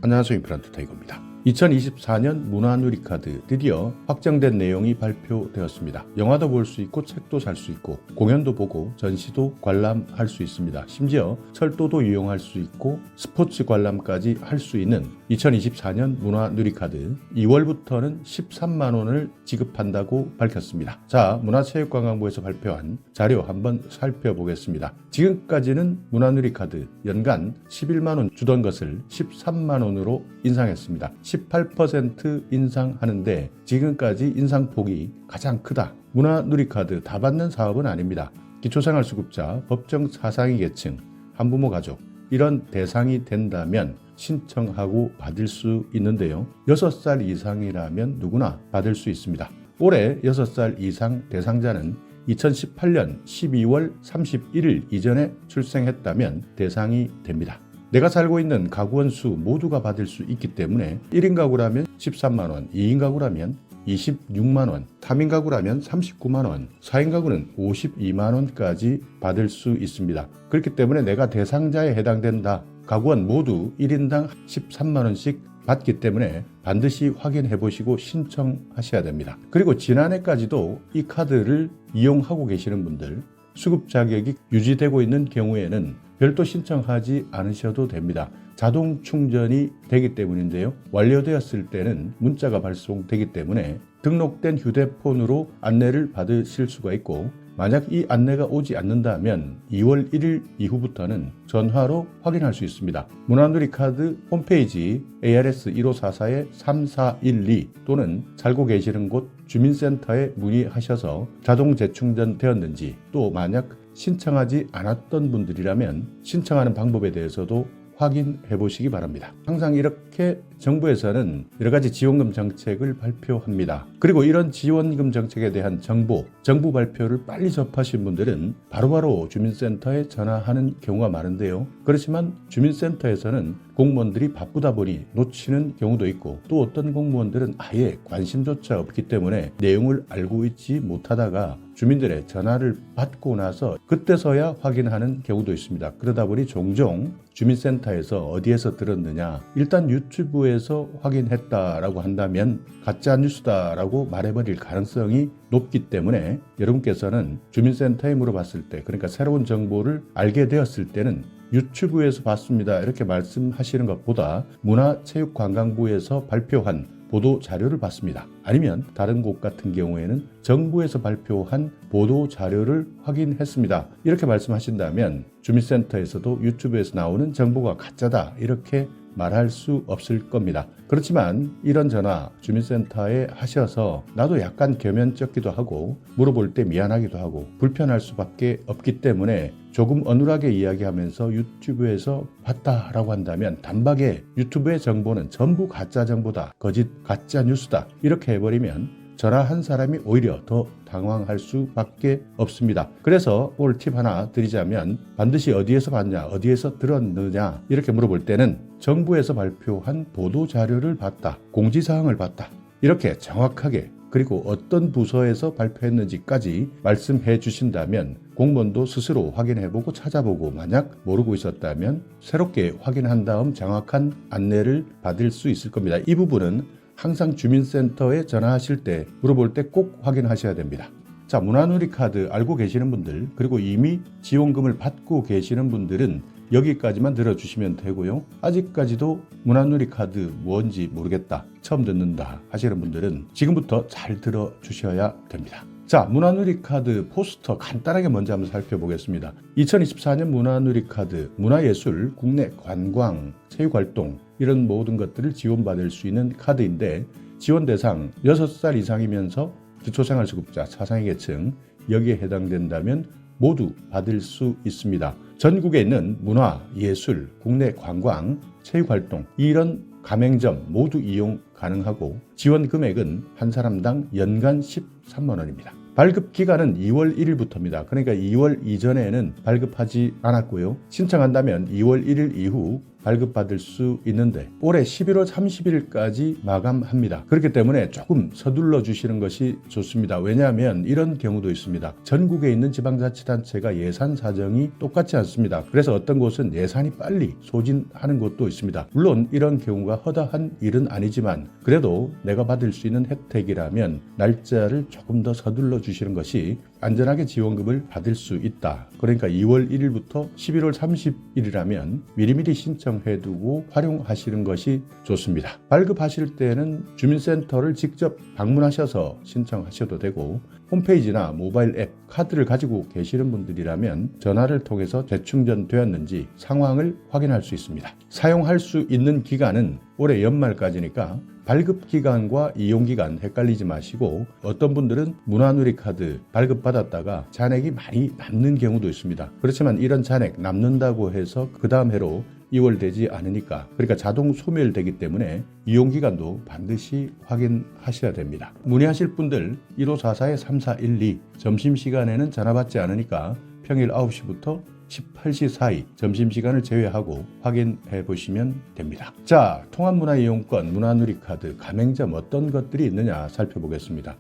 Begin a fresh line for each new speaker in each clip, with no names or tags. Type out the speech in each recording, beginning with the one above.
안녕하세요. 임플란트 타이거입니다. 2024년 문화누리카드 드디어 확정된 내용이 발표되었습니다. 영화도 볼 수 있고 책도 살 수 있고 공연도 보고 전시도 관람할 수 있습니다. 심지어 철도도 이용할 수 있고 스포츠 관람까지 할 수 있는 2024년 문화누리카드 2월부터는 13만 원을 지급한다고 밝혔습니다. 자, 문화체육관광부에서 발표한 자료 한번 살펴보겠습니다. 지금까지는 문화누리카드 연간 11만 원 주던 것을 13만 원으로 인상했습니다. 18% 인상하는데 지금까지 인상폭이 가장 크다. 문화누리카드 다 받는 사업은 아닙니다. 기초생활수급자, 법정 사상위 계층, 한부모 가족 이런 대상이 된다면 신청하고 받을 수 있는데요. 6살 이상이라면 누구나 받을 수 있습니다. 올해 6살 이상 대상자는 2018년 12월 31일 이전에 출생했다면 대상이 됩니다. 내가 살고 있는 가구원 수 모두가 받을 수 있기 때문에 1인 가구라면 13만 원, 2인 가구라면 26만 원, 3인 가구라면 39만 원, 4인 가구는 52만 원까지 받을 수 있습니다. 그렇기 때문에 내가 대상자에 해당된다. 가구원 모두 1인당 13만 원씩 받기 때문에 반드시 확인해 보시고 신청하셔야 됩니다. 그리고 지난해까지도 이 카드를 이용하고 계시는 분들, 수급 자격이 유지되고 있는 경우에는 별도 신청하지 않으셔도 됩니다. 자동 충전이 되기 때문인데요. 완료되었을 때는 문자가 발송되기 때문에 등록된 휴대폰으로 안내를 받으실 수가 있고, 만약 이 안내가 오지 않는다면 2월 1일 이후부터는 전화로 확인할 수 있습니다. 문화누리카드 홈페이지 ARS 1544-3412 또는 살고 계시는 곳 주민센터에 문의하셔서 자동 재충전 되었는지, 또 만약 신청하지 않았던 분들이라면 신청하는 방법에 대해서도 확인해 보시기 바랍니다. 항상 이렇게 정부에서는 여러 가지 지원금 정책을 발표합니다. 그리고 이런 지원금 정책에 대한 정보, 정부 발표를 빨리 접하신 분들은 바로바로 주민센터에 전화하는 경우가 많은데요. 그렇지만 주민센터에서는 공무원들이 바쁘다 보니 놓치는 경우도 있고, 또 어떤 공무원들은 아예 관심조차 없기 때문에 내용을 알고 있지 못하다가 주민들의 전화를 받고 나서 그때서야 확인하는 경우도 있습니다. 그러다 보니 종종 주민센터에서 어디에서 들었느냐, 일단 유튜브에서 확인했다라고 한다면 가짜 뉴스다라고 말해버릴 가능성이 높기 때문에 여러분께서는 주민센터에 물어봤을 때, 그러니까 새로운 정보를 알게 되었을 때는 유튜브에서 봤습니다 이렇게 말씀하시는 것보다 문화체육관광부에서 발표한 보도 자료를 봤습니다. 아니면 다른 곳 같은 경우에는 정부에서 발표한 보도 자료를 확인했습니다 이렇게 말씀하신다면 주민센터에서도 유튜브에서 나오는 정보가 가짜다 이렇게 말할 수 없을 겁니다. 그렇지만 이런 전화 주민센터에 하셔서 나도 약간 겸연쩍기도 하고 물어볼 때 미안하기도 하고 불편할 수밖에 없기 때문에 조금 어눌하게 이야기하면서 유튜브에서 봤다라고 한다면 단박에 유튜브의 정보는 전부 가짜 정보다, 거짓, 가짜 뉴스다 이렇게 해버리면 전화한 사람이 오히려 더 당황할 수밖에 없습니다. 그래서 오늘 팁 하나 드리자면, 반드시 어디에서 봤냐, 어디에서 들었느냐 이렇게 물어볼 때는 정부에서 발표한 보도 자료를 봤다, 공지사항을 봤다 이렇게 정확하게, 그리고 어떤 부서에서 발표했는지까지 말씀해 주신다면 공무원도 스스로 확인해보고 찾아보고, 만약 모르고 있었다면 새롭게 확인한 다음 정확한 안내를 받을 수 있을 겁니다. 이 부분은 항상 주민센터에 전화하실 때 물어볼 때 꼭 확인하셔야 됩니다. 자, 문화누리카드 알고 계시는 분들, 그리고 이미 지원금을 받고 계시는 분들은 여기까지만 들어주시면 되고요. 아직까지도 문화누리카드 뭔지 모르겠다, 처음 듣는다 하시는 분들은 지금부터 잘 들어주셔야 됩니다. 자, 문화누리카드 포스터 간단하게 먼저 한번 살펴보겠습니다. 2024년 문화누리카드, 문화예술, 국내 관광, 체육활동 이런 모든 것들을 지원받을 수 있는 카드인데, 지원 대상 6살 이상이면서 기초생활수급자, 차상위 계층 여기에 해당된다면 모두 받을 수 있습니다. 전국에 있는 문화, 예술, 국내 관광, 체육활동 이런 가맹점 모두 이용 가능하고, 지원 금액은 한 사람당 연간 13만 원입니다. 발급 기간은 2월 1일부터입니다. 그러니까 2월 이전에는 발급하지 않았고요. 신청한다면 2월 1일 이후 발급받을 수 있는데 올해 11월 30일까지 마감합니다. 그렇기 때문에 조금 서둘러 주시는 것이 좋습니다. 왜냐하면 이런 경우도 있습니다. 전국에 있는 지방자치단체가 예산 사정이 똑같지 않습니다. 그래서 어떤 곳은 예산이 빨리 소진하는 곳도 있습니다. 물론 이런 경우가 허다한 일은 아니지만 그래도 내가 받을 수 있는 혜택이라면 날짜를 조금 더 서둘러 주시는 것이 안전하게 지원금을 받을 수 있다. 그러니까 2월 1일부터 11월 30일이라면 미리미리 신청해두고 활용하시는 것이 좋습니다. 발급하실 때는 주민센터를 직접 방문하셔서 신청하셔도 되고 홈페이지나 모바일 앱, 카드를 가지고 계시는 분들이라면 전화를 통해서 재충전되었는지 상황을 확인할 수 있습니다. 사용할 수 있는 기간은 올해 연말까지니까 발급 기간과 이용 기간 헷갈리지 마시고 어떤 분들은 문화누리카드 발급받았다가 잔액이 많이 남는 경우도 있습니다. 그렇지만 이런 잔액 남는다고 해서 그 다음 해로 이월되지 않으니까 그러니까 자동 소멸되기 때문에 이용기간도 반드시 확인하셔야 됩니다. 문의하실 분들 1544-3412 점심시간에는 전화 받지 않으니까 평일 9시부터 18시 사이 점심시간을 제외하고 확인해 보시면 됩니다. 자, 통합문화이용권, 문화누리카드, 가맹점 어떤 것들이 있느냐 살펴보겠습니다.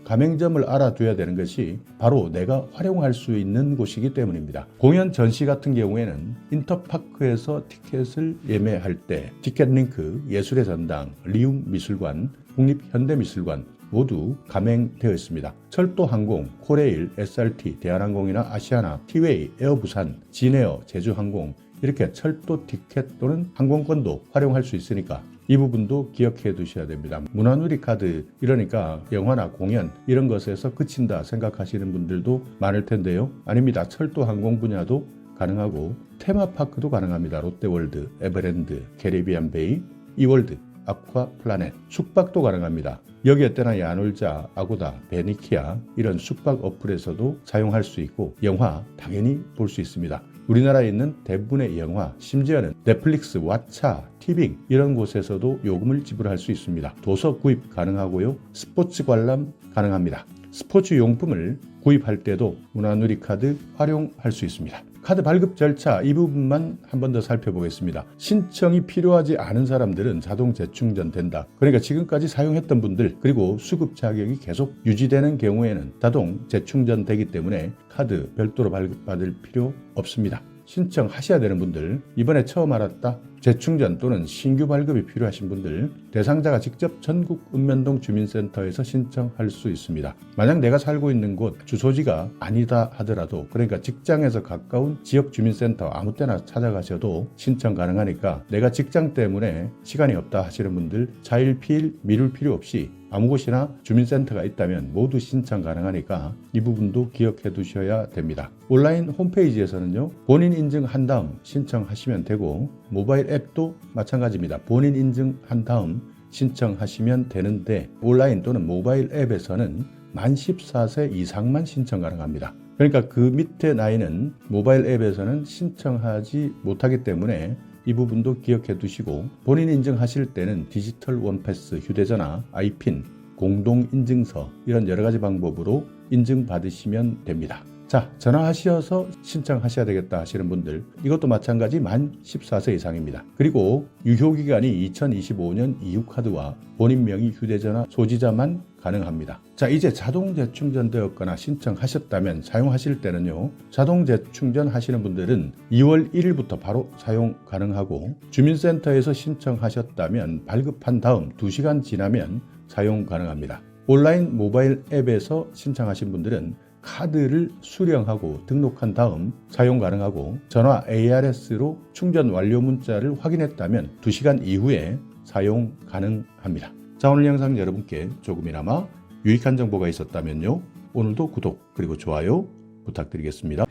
가맹점을 알아둬야 되는 것이 바로 내가 활용할 수 있는 곳이기 때문입니다. 공연 전시 같은 경우에는 인터파크에서 티켓을 예매할 때 티켓링크, 예술의 전당, 리움미술관, 국립현대미술관 모두 가맹되어 있습니다. 철도항공, 코레일, SRT, 대한항공이나 아시아나, 티웨이, 에어부산, 진에어, 제주항공 이렇게 철도 티켓 또는 항공권도 활용할 수 있으니까 이 부분도 기억해 두셔야 됩니다. 문화누리카드 이러니까 영화나 공연 이런 것에서 그친다 생각하시는 분들도 많을 텐데요. 아닙니다. 철도항공 분야도 가능하고 테마파크도 가능합니다. 롯데월드, 에버랜드, 캐리비안 베이, 이월드, 아쿠아플라넷, 숙박도 가능합니다. 여기에 때나 야놀자, 아고다, 베니키아 이런 숙박 어플에서도 사용할 수 있고 영화 당연히 볼 수 있습니다. 우리나라에 있는 대부분의 영화, 심지어는 넷플릭스, 왓챠, 티빙 이런 곳에서도 요금을 지불할 수 있습니다. 도서 구입 가능하고요. 스포츠 관람 가능합니다. 스포츠 용품을 구입할 때도 문화누리카드 활용할 수 있습니다. 카드 발급 절차 이 부분만 한 번 더 살펴보겠습니다. 신청이 필요하지 않은 사람들은 자동 재충전 된다. 그러니까 지금까지 사용했던 분들 그리고 수급 자격이 계속 유지되는 경우에는 자동 재충전 되기 때문에 카드 별도로 발급받을 필요 없습니다. 신청하셔야 되는 분들, 이번에 처음 알았다, 재충전 또는 신규 발급이 필요하신 분들, 대상자가 직접 전국 읍면동 주민센터에서 신청할 수 있습니다. 만약 내가 살고 있는 곳 주소지가 아니다 하더라도 그러니까 직장에서 가까운 지역 주민센터 아무 때나 찾아가셔도 신청 가능하니까 내가 직장 때문에 시간이 없다 하시는 분들 자일피일 미룰 필요 없이 아무 곳이나 주민센터가 있다면 모두 신청 가능하니까 이 부분도 기억해 두셔야 됩니다. 온라인 홈페이지에서는요, 본인 인증한 다음 신청하시면 되고 모바일 앱도 마찬가지입니다. 본인 인증한 다음 신청하시면 되는데 온라인 또는 모바일 앱에서는 만 14세 이상만 신청 가능합니다. 그러니까 그 밑에 나이는 모바일 앱에서는 신청하지 못하기 때문에 이 부분도 기억해 두시고 본인 인증하실 때는 디지털 원패스, 휴대전화, 아이핀, 공동인증서 이런 여러 가지 방법으로 인증받으시면 됩니다. 자, 전화하셔서 신청하셔야 되겠다 하시는 분들 이것도 마찬가지 만 14세 이상입니다. 그리고 유효기간이 2025년 이후카드와 본인 명의 휴대전화 소지자만 가능합니다. 자, 이제 자동 재충전되었거나 신청하셨다면 사용하실 때는요, 자동 재충전 하시는 분들은 2월 1일부터 바로 사용 가능하고 주민센터에서 신청하셨다면 발급한 다음 2시간 지나면 사용 가능합니다. 온라인 모바일 앱에서 신청하신 분들은 카드를 수령하고 등록한 다음 사용 가능하고 전화 ARS로 충전 완료 문자를 확인했다면 2시간 이후에 사용 가능합니다. 자, 오늘 영상 여러분께 조금이나마 유익한 정보가 있었다면요, 오늘도 구독 그리고 좋아요 부탁드리겠습니다.